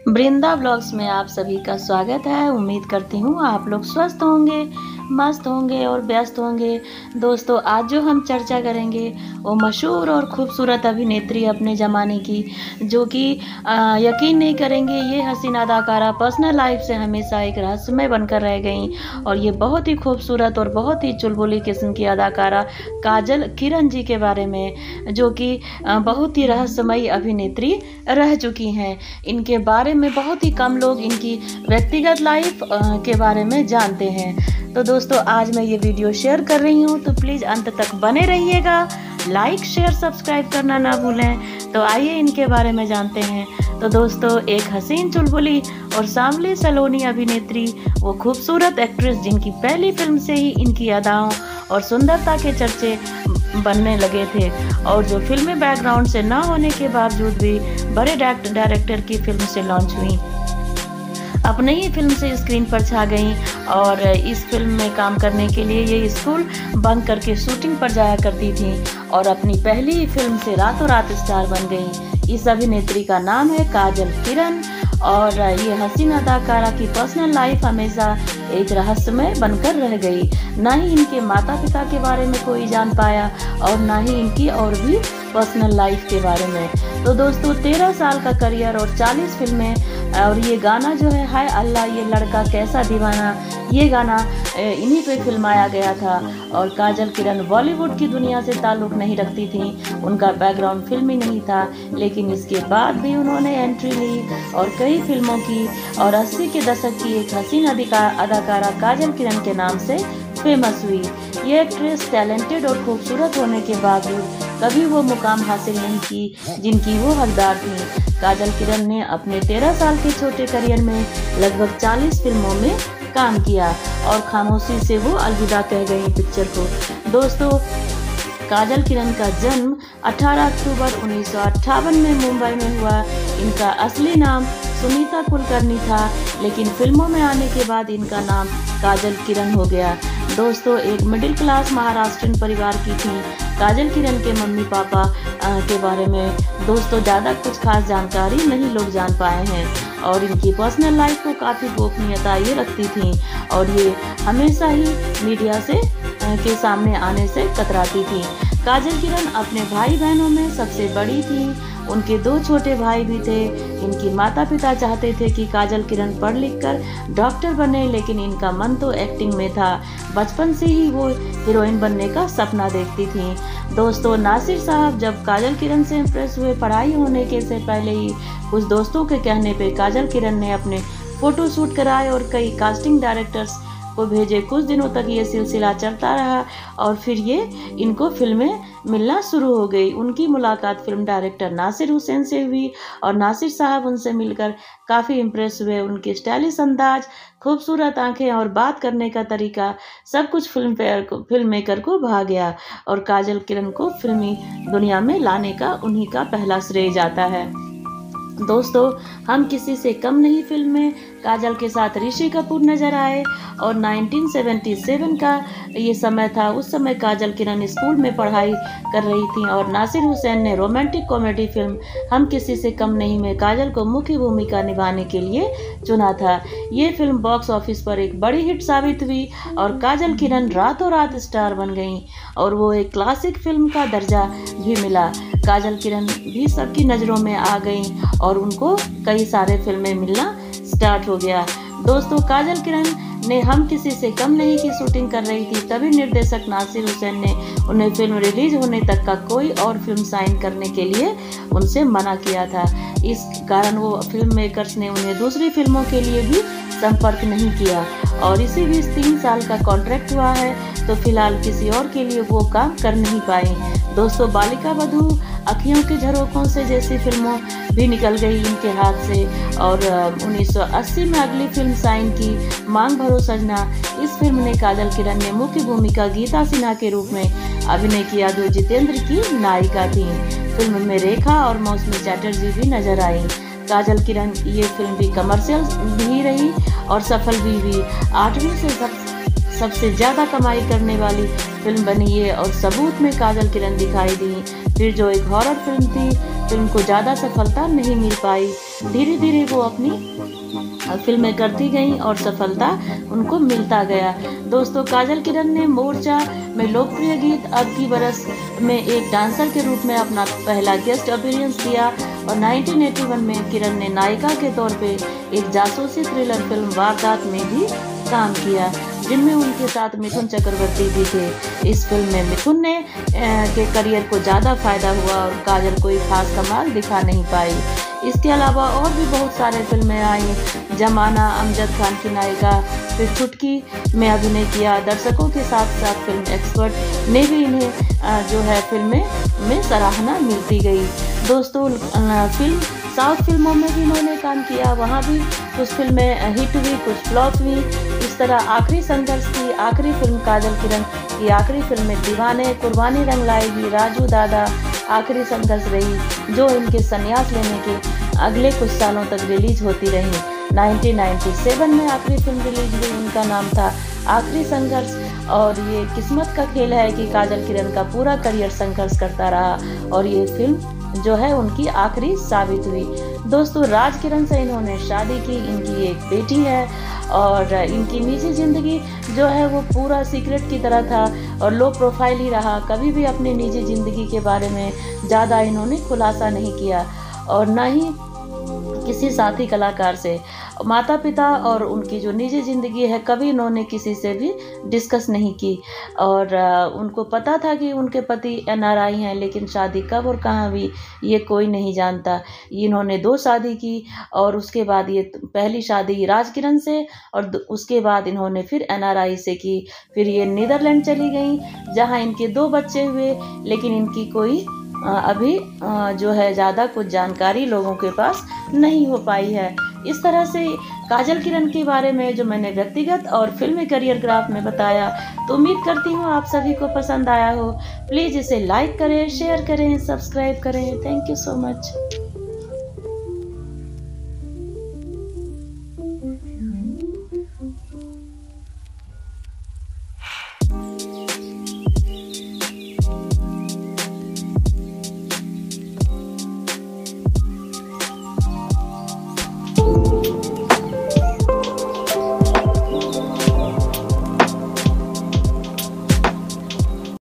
वृंदा blogs में आप सभी का स्वागत है। उम्मीद करती हूँ आप लोग स्वस्थ होंगे, मस्त होंगे और व्यस्त होंगे। दोस्तों, आज जो हम चर्चा करेंगे वो मशहूर और खूबसूरत अभिनेत्री अपने ज़माने की, जो कि यकीन नहीं करेंगे, ये हसीन अदाकारा पर्सनल लाइफ से हमेशा एक रहस्यमय बनकर रह गई। और ये बहुत ही खूबसूरत और बहुत ही चुलबुली किस्म की अदाकारा काजल किरण जी के बारे में, जो कि बहुत ही रहस्यमयी अभिनेत्री रह चुकी हैं। इनके बारे में बहुत ही कम लोग इनकी व्यक्तिगत लाइफ के बारे में जानते हैं। तो दोस्तों, आज मैं ये वीडियो शेयर कर रही हूँ, तो प्लीज़ अंत तक बने रहिएगा। लाइक, शेयर, सब्सक्राइब करना ना भूलें। तो आइए इनके बारे में जानते हैं। तो दोस्तों, एक हसीन, चुलबुली और सांवली सलोनी अभिनेत्री, वो खूबसूरत एक्ट्रेस जिनकी पहली फिल्म से ही इनकी अदाओं और सुंदरता के चर्चे बनने लगे थे, और जो फिल्मी बैकग्राउंड से ना होने के बावजूद भी बड़े डायरेक्टर की फिल्म से लॉन्च हुई, अपने ही फिल्म से स्क्रीन पर छा गईं। और इस फिल्म में काम करने के लिए ये स्कूल बंक करके शूटिंग पर जाया करती थी, और अपनी पहली ही फिल्म से रातों रात स्टार बन गई। इस अभिनेत्री का नाम है काजल किरण, और ये हसीन अदाकारा की पर्सनल लाइफ हमेशा एक रहस्यमय बनकर रह गई। ना ही इनके माता पिता के बारे में कोई जान पाया, और ना ही इनकी और भी पर्सनल लाइफ के बारे में। तो दोस्तों, 13 साल का करियर और 40 फिल्में, और ये गाना जो है, हाय अल्लाह ये लड़का कैसा दीवाना, ये गाना इन्हीं पे फिल्माया गया था। और काजल किरण बॉलीवुड की दुनिया से ताल्लुक़ नहीं रखती थी, उनका बैकग्राउंड फिल्मी नहीं था, लेकिन इसके बाद भी उन्होंने एंट्री ली और कई फिल्मों की, और 80 के दशक की एक हसीन अदाकारा काजल किरण के नाम से फेमस हुई। ये एक्ट्रेस टैलेंटेड और खूबसूरत होने के बावजूद कभी वो मुकाम हासिल नहीं की जिनकी वो हकदार थी। काजल किरण ने अपने 13 साल के छोटे करियर में लगभग 40 फिल्मों में काम किया, और खामोशी से वो अलविदा कह गई पिक्चर को। दोस्तों, काजल किरण का जन्म 18 अक्टूबर 1958 में मुंबई में हुआ। इनका असली नाम सुनीता कुलकर्णी था, लेकिन फिल्मों में आने के बाद इनका नाम काजल किरण हो गया। दोस्तों, एक मिडिल क्लास महाराष्ट्रियन परिवार की थी। काजल किरण के मम्मी पापा के बारे में दोस्तों ज़्यादा कुछ खास जानकारी नहीं लोग जान पाए हैं, और इनकी पर्सनल लाइफ को काफ़ी गोपनीयता ये रखती थी, और ये हमेशा ही मीडिया से के सामने आने से कतराती थी। काजल किरण अपने भाई बहनों में सबसे बड़ी थी। उनके 2 छोटे भाई भी थे। इनकी माता पिता चाहते थे कि काजल किरण पढ़ लिख कर डॉक्टर बने, लेकिन इनका मन तो एक्टिंग में था। बचपन से ही वो हीरोइन बनने का सपना देखती थी। दोस्तों, नासिर साहब जब काजल किरण से इम्प्रेस हुए, पढ़ाई होने के से पहले ही कुछ दोस्तों के कहने पे काजल किरण ने अपने फ़ोटो शूट कराए और कई कास्टिंग डायरेक्टर्स को भेजे। कुछ दिनों तक ये सिलसिला चलता रहा, और फिर ये इनको फिल्में मिलना शुरू हो गई। उनकी मुलाकात फिल्म डायरेक्टर नासिर हुसैन से हुई, और नासिर साहब उनसे मिलकर काफ़ी इम्प्रेस हुए। उनके स्टाइलिश अंदाज, खूबसूरत आंखें और बात करने का तरीका, सब कुछ फिल्म मेकर को भा गया, और काजल किरण को फिल्मी दुनिया में लाने का उन्हीं का पहला श्रेय जाता है। दोस्तों, हम किसी से कम नहीं फिल्म में काजल के साथ ऋषि कपूर नजर आए, और 1977 का ये समय था। उस समय काजल किरण स्कूल में पढ़ाई कर रही थी, और नासिर हुसैन ने रोमांटिक कॉमेडी फिल्म हम किसी से कम नहीं में काजल को मुख्य भूमिका निभाने के लिए चुना था। ये फिल्म बॉक्स ऑफिस पर एक बड़ी हिट साबित हुई, और काजल किरण रातों रात स्टार बन गईं, और वो एक क्लासिक फिल्म का दर्जा भी मिला। काजल किरण भी सबकी नज़रों में आ गईं, और उनको कई सारे फिल्में मिलना स्टार्ट हो गया। दोस्तों, काजल किरण ने हम किसी से कम नहीं की शूटिंग कर रही थी, तभी निर्देशक नासिर हुसैन ने उन्हें फिल्म रिलीज होने तक का कोई और फिल्म साइन करने के लिए उनसे मना किया था। इस कारण वो फिल्म मेकर्स ने उन्हें दूसरी फिल्मों के लिए भी संपर्क नहीं किया, और इसी बीच 3 साल का कॉन्ट्रैक्ट हुआ है, तो फिलहाल किसी और के लिए वो काम कर नहीं पाई। दोस्तों, बालिका वधू, अखियों के झरोकों से जैसी फिल्मों भी निकल गई इनके हाथ से, और 1980 में अगली फिल्म साइन की, मांग भरो सजना। इस फिल्म ने काजल किरण ने मुख्य भूमिका गीता सिन्हा के रूप में अभिनय किया, जो जितेंद्र की नायिका थी। फिल्म में रेखा और मौसमी चैटर्जी भी नजर आई। काजल किरण ये फिल्म भी कमर्शियल भी रही और सफल भी हुई। 8वीं से सबसे ज़्यादा कमाई करने वाली फिल्म बनी है, और सबूत में काजल किरण दिखाई दी। फिर जो एक हॉरर फिल्म थी, फिल्म को ज़्यादा सफलता नहीं मिल पाई। धीरे धीरे वो अपनी फिल्में करती गईं और सफलता उनको मिलता गया। दोस्तों, काजल किरण ने मोर्चा में लोकप्रिय गीत अब की बरस में एक डांसर के रूप में अपना पहला गेस्ट अपीयरेंस दिया और 1981 में किरण ने नायिका के तौर पे एक जासूसी थ्रिलर फिल्म वारदात में भी काम किया, जिनमें उनके साथ मिथुन चक्रवर्ती भी थे। इस फिल्म में मिथुन ने के करियर को ज़्यादा फायदा हुआ और काजल कोई खास कमाल दिखा नहीं पाई। इसके अलावा और भी बहुत सारे फिल्में आई। जमाना, अमजद खान की नायिका, फिर चुटकी में अभिनय किया। दर्शकों के साथ साथ फिल्म एक्सपर्ट ने भी इन्हें जो है फिल्में में सराहना मिलती गई। दोस्तों, फिल्म साउथ फिल्मों में भी इन्होंने काम किया, वहाँ भी कुछ फिल्में हिट हुई, कुछ फ्लॉप हुई। इस तरह आखिरी संघर्ष की आखिरी फिल्म काजल किरण की आखिरी फिल्म में दीवाने, कुर्बानी रंग लाएगी, राजू दादा आखिरी संघर्ष रही, जो इनके संन्यास लेने के अगले कुछ सालों तक रिलीज होती रही। 1997 में आखिरी फिल्म रिलीज हुई, उनका नाम था आखिरी संघर्ष। और ये किस्मत का खेल है कि काजल किरण का पूरा करियर संघर्ष करता रहा और ये फिल्म जो है उनकी आखिरी साबित हुई। दोस्तों, राज किरण से इन्होंने शादी की, इनकी एक बेटी है और इनकी निजी ज़िंदगी जो है वो पूरा सीक्रेट की तरह था और लो प्रोफाइल ही रहा। कभी भी अपनी निजी ज़िंदगी के बारे में ज़्यादा इन्होंने खुलासा नहीं किया और न ही किसी साथी कलाकार से। माता पिता और उनकी जो निजी ज़िंदगी है कभी इन्होंने किसी से भी डिस्कस नहीं की और उनको पता था कि उनके पति NRI हैं, लेकिन शादी कब और कहाँ हुई ये कोई नहीं जानता। इन्होंने 2 शादी की और उसके बाद ये पहली शादी राज किरण से और उसके बाद इन्होंने फिर NRI से की। फिर ये नीदरलैंड चली गई जहाँ इनके 2 बच्चे हुए, लेकिन इनकी कोई अभी जो है ज़्यादा कुछ जानकारी लोगों के पास नहीं हो पाई है। इस तरह से काजल किरण के बारे में जो मैंने व्यक्तिगत और फिल्मी करियर ग्राफ में बताया, तो उम्मीद करती हूँ आप सभी को पसंद आया हो। प्लीज़ इसे लाइक करें, शेयर करें, सब्सक्राइब करें। Thank you so much.